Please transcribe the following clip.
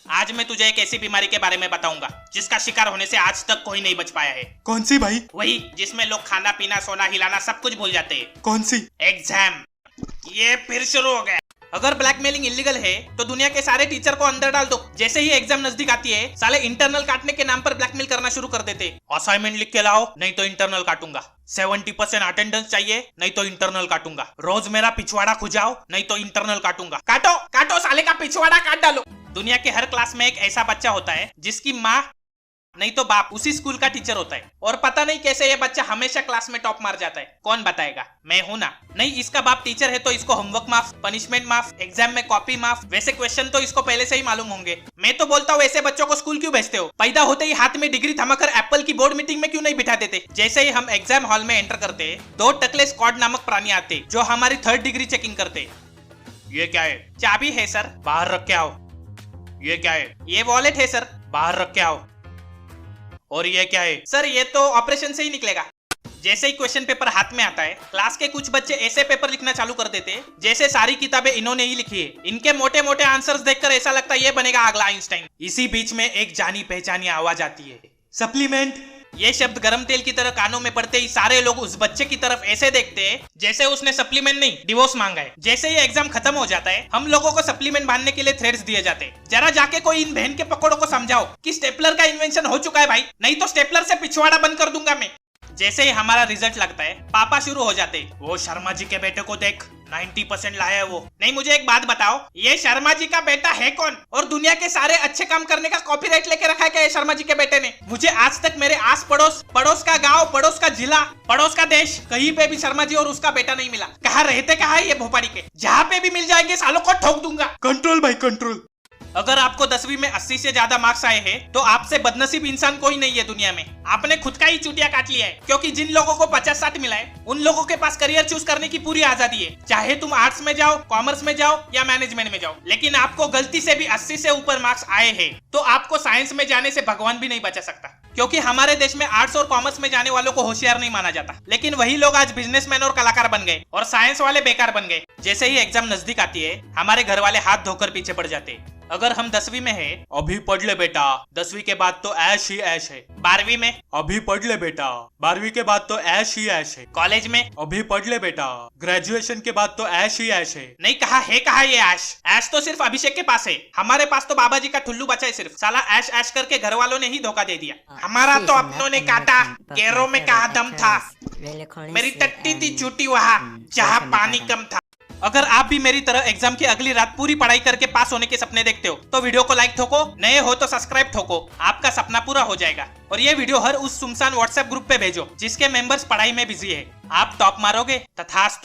आज मैं तुझे एक ऐसी बीमारी के बारे में बताऊंगा जिसका शिकार होने से आज तक कोई नहीं बच पाया है। कौन सी भाई? वही जिसमें लोग खाना पीना सोना हिलाना सब कुछ भूल जाते हैं। कौन सी? एग्जाम। ये फिर शुरू हो गया। अगर ब्लैकमेलिंग इलीगल है तो दुनिया के सारे टीचर को अंदर डाल दो। जैसे ही एग्जाम नजदीक आती है साले इंटरनल काटने के नाम पर ब्लैकमेल करना शुरू कर देते। असाइनमेंट लिख के लाओ नहीं तो इंटरनल काटूंगा। 70% अटेंडेंस चाहिए नहीं तो इंटरनल काटूंगा। रोज मेरा पिछवाड़ा खुजाओ नहीं तो इंटरनल काटूंगा। काटो काटो साले का पिछवाड़ा काट डालो। दुनिया के हर क्लास में एक ऐसा बच्चा होता है जिसकी माँ नहीं तो बाप उसी स्कूल का टीचर होता है और पता नहीं कैसे ये बच्चा हमेशा क्लास में टॉप मार जाता है। कौन बताएगा? मैं हूं ना। नहीं इसका बाप टीचर है तो इसको होमवर्क माफ, पनिशमेंट माफ, एग्जाम में कॉपी माफ। वैसे क्वेश्चन तो इसको पहले से ही मालूम होंगे। मैं तो बोलता हूँ ऐसे बच्चों को स्कूल क्यों भेजते हो? पैदा होते ही हाथ में डिग्री थमाकर एप्पल की बोर्ड मीटिंग में क्यों नहीं बिठा देते? जैसे ही हम एग्जाम हॉल में एंटर करते 2 टकले स्क्वाड नामक प्राणी आते जो हमारी 3rd डिग्री चेकिंग करते। ये क्या है? चाबी है सर, बाहर रख के आओ। ये क्या है? ये वॉलेट है सर, बाहर रख के आओ। और ये क्या है? सर ये तो ऑपरेशन से ही निकलेगा। जैसे ही क्वेश्चन पेपर हाथ में आता है क्लास के कुछ बच्चे ऐसे पेपर लिखना चालू कर देते जैसे सारी किताबें इन्होंने ही लिखी है। इनके मोटे मोटे आंसर्स देखकर ऐसा लगता है ये बनेगा अगला आइंस्टाइन। इसी बीच में एक जानी पहचानी आवाज आती है, सप्लीमेंट। ये शब्द गरम तेल की तरह कानों में पड़ते ही सारे लोग उस बच्चे की तरफ ऐसे देखते हैं जैसे उसने सप्लीमेंट नहीं डिवोर्स मांगा है। जैसे ही एग्जाम खत्म हो जाता है हम लोगों को सप्लीमेंट बांधने के लिए थ्रेड्स दिए जाते हैं। जरा जाके कोई इन बहन के पकौड़ों को समझाओ कि स्टेपलर का इन्वेंशन हो चुका है भाई, नहीं तो स्टेपलर से पिछवाड़ा बंद कर दूंगा मैं। जैसे ही हमारा रिजल्ट लगता है पापा शुरू हो जाते। वो शर्मा जी के बेटे को देख 90% लाया है वो। नहीं मुझे एक बात बताओ, ये शर्मा जी का बेटा है कौन? और दुनिया के सारे अच्छे काम करने का कॉपीराइट लेके रखा है क्या ये शर्मा जी के बेटे ने? मुझे आज तक मेरे आस पड़ोस, पड़ोस का गांव, पड़ोस का जिला, पड़ोस का देश कहीं पे भी शर्मा जी और उसका बेटा नहीं मिला। कहाँ रहते कहाँ है ये भोपाड़ी के? जहाँ पे भी मिल जाएंगे सालों को ठोक दूंगा। कंट्रोल भाई कंट्रोल। अगर आपको 10वीं में 80 से ज्यादा मार्क्स आए हैं तो आपसे बदनसीब इंसान कोई नहीं है दुनिया में। आपने खुद का ही चूतिया काट लिया है, क्योंकि जिन लोगों को 50-60 मिला है उन लोगों के पास करियर चूज करने की पूरी आजादी है। चाहे तुम आर्ट्स में जाओ, कॉमर्स में जाओ या मैनेजमेंट में जाओ। लेकिन आपको गलती से भी 80 से ऊपर मार्क्स आए हैं तो आपको साइंस में जाने से भगवान भी नहीं बचा सकता, क्योंकि हमारे देश में आर्ट्स और कॉमर्स में जाने वालों को होशियार नहीं माना जाता। लेकिन वही लोग आज बिजनेसमैन और कलाकार बन गए और साइंस वाले बेकार बन गए। जैसे ही एग्जाम नजदीक आती है हमारे घर वाले हाथ धोकर पीछे पड़ जाते। अगर हम 10वीं में है, अभी पढ़ ले बेटा, 10वीं के बाद तो ऐश ही ऐश है। 12वीं में, अभी पढ़ ले बेटा, 12वीं के बाद तो ऐश ही ऐश है। कॉलेज में, अभी पढ़ ले बेटा, ग्रेजुएशन के बाद तो ऐश ही ऐश है। नहीं कहा है कहा ये ऐश? ऐश तो सिर्फ अभिषेक के पास है, हमारे पास तो बाबा जी का ठुल्लू बचा है सिर्फ। साला ऐश ऐश करके घर वालों ने ही धोखा दे दिया। हमारा तो अपनों ने काटा, गैरों में कहा दम था, मेरी टट्टी थी छूटी वहाँ जहाँ पानी कम था। अगर आप भी मेरी तरह एग्जाम की अगली रात पूरी पढ़ाई करके पास होने के सपने देखते हो तो वीडियो को लाइक ठोको, नए हो तो सब्सक्राइब ठोको, आपका सपना पूरा हो जाएगा। और ये वीडियो हर उस सुनसान व्हाट्सएप ग्रुप पे भेजो जिसके मेंबर्स पढ़ाई में बिजी है। आप टॉप मारोगे तथास्तु।